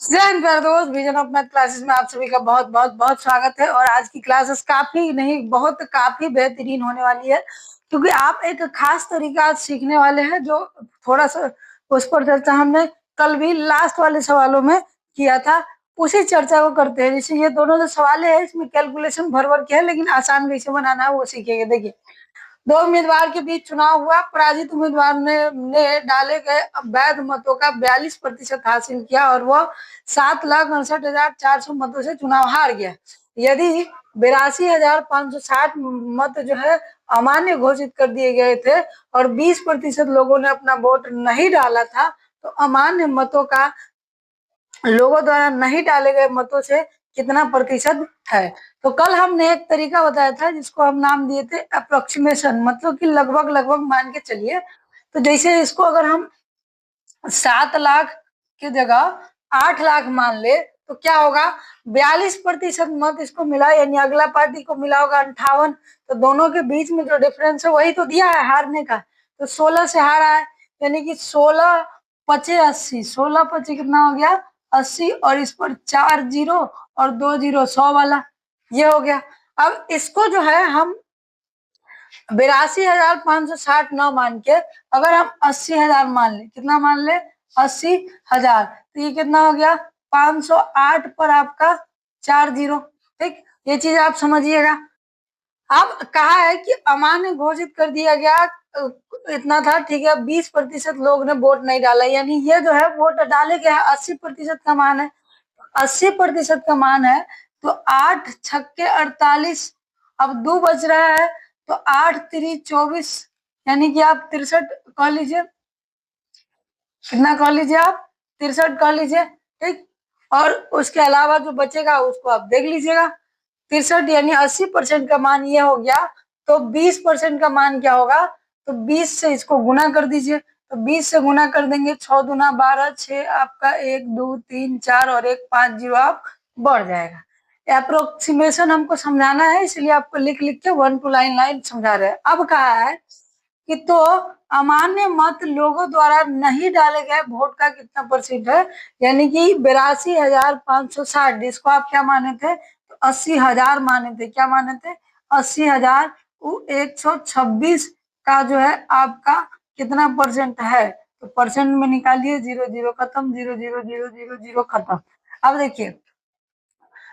जय प्यारे दोस्त, विजन ऑफ मैथ क्लासेस में आप सभी का बहुत बहुत बहुत स्वागत है। और आज की क्लासेस काफी नहीं बहुत काफी बेहतरीन होने वाली है, क्योंकि आप एक खास तरीका आज सीखने वाले हैं जो थोड़ा सा उस पर चर्चा हमने कल भी लास्ट वाले सवालों में किया था। उसी चर्चा को करते हैं। जैसे ये दोनों जो सवाल है इसमें कैलकुलेशन भर भर के है, लेकिन आसान कैसे बनाना है वो सीखेंगे। देखिए, दो उम्मीदवार के बीच चुनाव हुआ। पराजित उम्मीदवार ने डाले गए वैध मतों का 42% हासिल किया और वह 7,68,400 मतों से चुनाव हार गया। यदि 82,560 मत जो है अमान्य घोषित कर दिए गए थे और 20% लोगों ने अपना वोट नहीं डाला था, तो अमान्य मतों का लोगों द्वारा नहीं डाले गए मतों से कितना प्रतिशत है। तो कल हमने एक तरीका बताया था जिसको हम नाम दिए थे अप्रोक्सीमेशन, मतलब कि लगभग लगभग मान के चलिए। तो जैसे इसको अगर हम 7 लाख की जगह 8 लाख मान ले तो क्या होगा, 42% मत इसको मिला, यानी अगला पार्टी को मिला होगा 58। तो दोनों के बीच में जो डिफरेंस है वही तो दिया है हारने का। तो 16 से हारा है, यानी कि 16 पचे 80, 16 पचे कितना हो गया 80, और इस पर 4 जीरो और 2 जीरो 100 वाला, ये हो गया। अब इसको जो है हम 82,560 न मान के अगर हम 80,000 मान ले, कितना मान ले 80,000, तो ये कितना हो गया 508 पर आपका 4 जीरो। ठीक, ये चीज आप समझिएगा। अब कहा है कि अमान्य घोषित कर दिया गया, इतना था, ठीक है। 20% लोग ने वोट नहीं डाला, यानी ये जो है वोट डाले गए 80% का मान है। 80% का मान है तो 8 छक्के 48, अब 2 बच रहा है, तो 8 3 24, यानी कि आप 63 कह लीजिए। कितना कह लीजिए आप, 63 कह लीजिए। ठीक, और उसके अलावा जो बचेगा उसको आप देख लीजिएगा। 63 यानी 80% का मान ये हो गया। तो 20% का मान क्या होगा, तो 20 से इसको गुना कर दीजिए। तो 20 से गुना कर देंगे, 6 दूना 12, 6 आपका 1 2 3 4 और 1 5 जीरो आप बढ़ जाएगा। अप्रोक्सीमेशन हमको समझाना है, इसलिए आपको लिख लिख के 1 2 लाइन लाइन समझा रहे हैं। अब कहा है कि तो अमान्य मत लोगों द्वारा नहीं डाले गए वोट का कितना परसेंट है, यानी कि 82,560, जिसको आप क्या माने थे, तो 80,000 माने थे। क्या माने थे, 80,000। 126 का जो है आपका कितना परसेंट है, तो परसेंट में निकालिए, जीरो जीरो खत्म, zero zero zero zero zero खत्म। अब देखिए,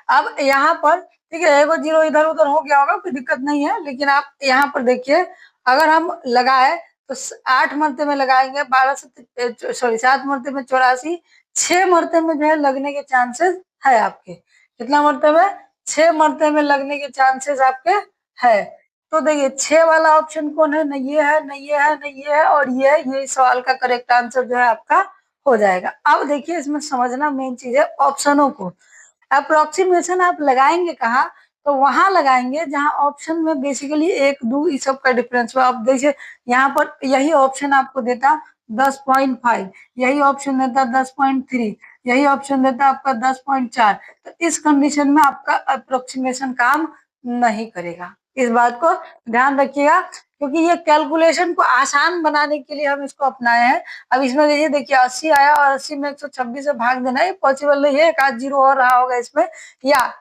अब यहाँ पर ठीक है, एगो जीरो इधर उधर हो गया होगा, कोई दिक्कत नहीं है, लेकिन आप यहाँ पर देखिए, अगर हम लगाए तो 8 मरते में लगाएंगे 12 से सॉरी 7 मरते में 84, 6 मरते में जो है लगने के चांसेस है आपके। कितना मरते में, 6 मरते में लगने के चांसेस आपके है। तो देखिए 6 वाला ऑप्शन कौन है, न ये है, न ये है, न ये है, और ये है। ये सवाल का करेक्ट आंसर जो है आपका हो जाएगा। अब देखिए, इसमें समझना मेन चीज है ऑप्शनों को। अप्रोक्सीमेशन आप लगाएंगे कहाँ, तो वहां लगाएंगे जहां ऑप्शन में बेसिकली 1 2 इस सब का डिफरेंस हो। आप देखिए यहाँ पर यही ऑप्शन आपको देता 10.5, यही ऑप्शन देता 10.3, यही ऑप्शन देता आपका 10.4। तो इस कंडीशन में आपका अप्रोक्सीमेशन काम नहीं करेगा। इस बात को ध्यान रखिएगा, क्योंकि ये कैलकुलेशन को आसान बनाने के लिए हम इसको अपनाए हैं। अब इसमें देखिए 80 आया और 80 में 126 से भाग देना, ये पॉसिबल नहीं है। एक आध जीरो और रहा होगा इसमें, या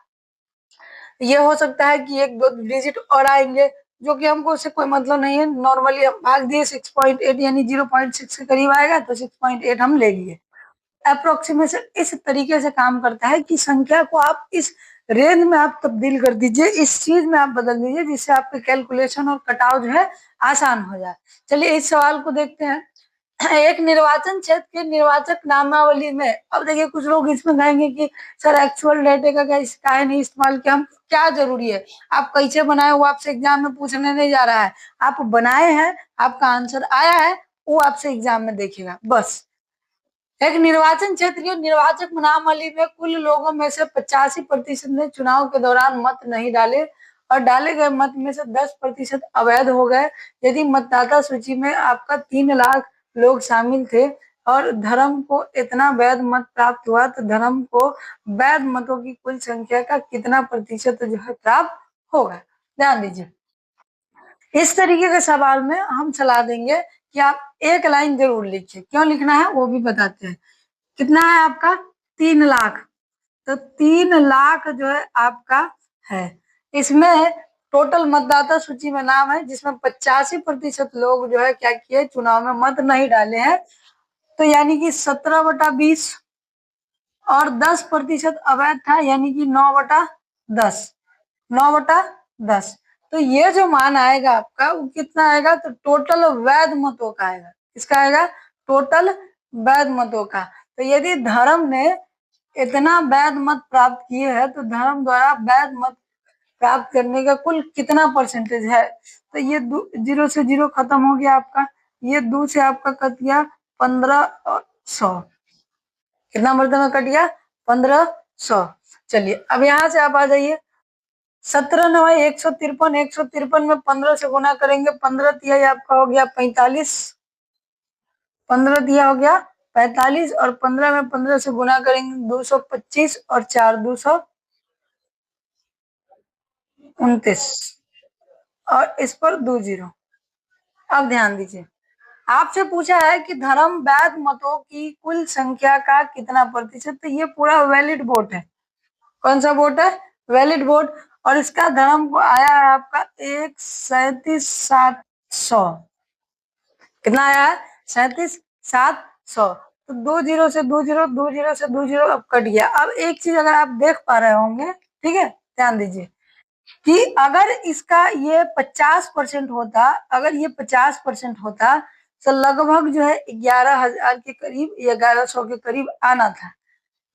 ये हो सकता है कि 1 2 डिजिट और आएंगे, जो कि हमको उससे कोई मतलब नहीं है। नॉर्मली हम भाग दिए 6.8, यानी 0.6 के करीब आएगा, तो 6.8 हम ले लिए। अप्रोक्सीमेशन इस तरीके से काम करता है कि संख्या को आप इस रेंज में आप तब्दील कर दीजिए, इस चीज में आप बदल दीजिए, जिससे आपके कैलकुलेशन और कटाव जो है आसान हो जाए। चलिए इस सवाल को देखते हैं। एक निर्वाचन क्षेत्र के निर्वाचक नामावली में, अब देखिए कुछ लोग इसमें कहेंगे कि सर एक्चुअल डेटे का क्या नहीं इस्तेमाल किया, हम क्या जरूरी है, आप कैसे बनाए वो आपसे एग्जाम में पूछने नहीं जा रहा है। आप बनाए हैं, आपका आंसर आया है, वो आपसे एग्जाम में देखेगा बस। एक निर्वाचन क्षेत्र के निर्वाचक नामावली में कुल लोगों में से 85% ने चुनाव के दौरान मत नहीं डाले और डाले गए मत में से 10% अवैध हो गए। यदि मतदाता सूची में आपका 3 लाख लोग शामिल थे और धर्म को इतना वैध मत प्राप्त हुआ, तो धर्म को वैध मतों की कुल संख्या का कितना प्रतिशत जो है प्राप्त होगा। ध्यान दीजिए, इस तरीके के सवाल में हम सलाह देंगे कि आप एक लाइन जरूर लिखिए। क्यों लिखना है वो भी बताते हैं। कितना है आपका 3 लाख, तो 3 लाख जो है आपका है। इसमें टोटल मतदाता सूची में नाम है जिसमें 85% लोग जो है क्या किए, चुनाव में मत नहीं डाले हैं, तो यानी कि 17/20 और 10% अवैध था, यानी कि 9/10, 9/10। तो ये जो मान आएगा आपका वो कितना आएगा, तो टोटल वैध मतों का आएगा। किसका आएगा, टोटल वैध मतों का। तो यदि धर्म ने इतना वैध मत प्राप्त किए हैं तो धर्म द्वारा वैध मत प्राप्त करने का कुल कितना परसेंटेज है, तो ये 0 से 0 खत्म हो गया आपका, ये 2 से आपका कट गया 1500, कितना मर्तबा में कट गया 1500। चलिए अब यहाँ से आप आ जाइए, 17 9 153, 153 में 15 से गुना करेंगे, 15 तिहाई आपका हो गया 45, 15 दिया हो गया 45, और 15 में 15 से गुना करेंगे 225, और 4 229, और इस पर 2 0। अब ध्यान दीजिए, आपसे पूछा है कि धर्म वैध मतों की कुल संख्या का कितना प्रतिशत, तो ये पूरा वैलिड वोट है। कौन सा वोट है, वैलिड वोट, और इसका धर्म को आया है आपका 137,700, कितना आया है 37,700। तो 2 0 से 2 0, 2 0 से 2 0 अब कट गया। अब एक चीज अगर आप देख पा रहे होंगे, ठीक है, ध्यान दीजिए कि अगर इसका ये 50% होता, अगर ये 50% होता तो लगभग जो है 11,000 के करीब, 1100 के करीब आना था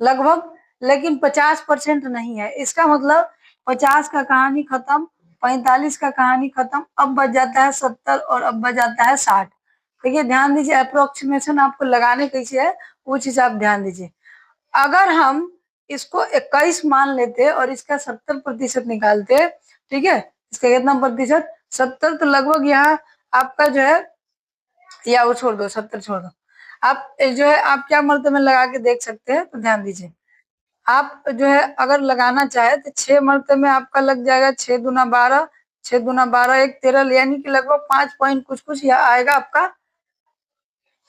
लगभग, लेकिन 50% नहीं है। इसका मतलब 50 का कहानी खत्म, 45 का कहानी खत्म, अब बच जाता है 70, और अब बच जाता है 60। देखिए ध्यान दीजिए, अप्रोक्सीमेशन आपको लगाने कैसे है वो चीज आप ध्यान दीजिए। अगर हम इसको 21 मान लेते और इसका 70% निकालते, ठीक है, इसका कितना प्रतिशत 70, तो लगभग यहाँ आपका जो है, या वो छोड़ दो, 70 छोड़ दो, आप जो है आप क्या मर्तबे में लगा के देख सकते हैं, तो ध्यान दीजिए, आप जो है अगर लगाना चाहे तो 6 मर्तबे में आपका लग जाएगा, 6 दूना 12, 6 दूना 12 1 13, यानी कि लगभग 5 पॉइंट कुछ कुछ यह आएगा आपका।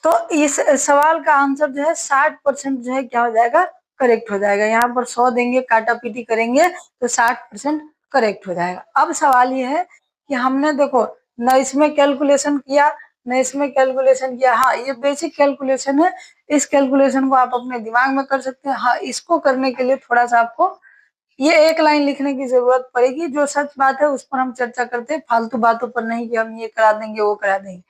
तो इस सवाल का आंसर जो है 60% जो है क्या हो जाएगा, करेक्ट हो जाएगा। यहाँ पर 100 देंगे, काटा पीटी करेंगे तो 60% करेक्ट हो जाएगा। अब सवाल ये है कि हमने देखो न इसमें कैलकुलेशन किया न इसमें कैलकुलेशन किया, हाँ ये बेसिक कैलकुलेशन है, इस कैलकुलेशन को आप अपने दिमाग में कर सकते हैं। हाँ इसको करने के लिए थोड़ा सा आपको ये एक लाइन लिखने की जरूरत पड़ेगी, जो सच बात है उस पर हम चर्चा करते हैं, फालतू बातों पर नहीं कि हम ये करा देंगे वो करा देंगे।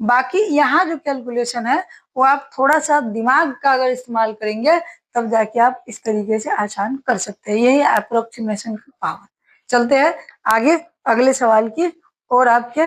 बाकी यहाँ जो कैलकुलेशन है वो आप थोड़ा सा दिमाग का अगर इस्तेमाल करेंगे तब जाके आप इस तरीके से आसान कर सकते हैं। यही अप्रोक्सीमेशन की पावर। चलते हैं आगे अगले सवाल की और आपके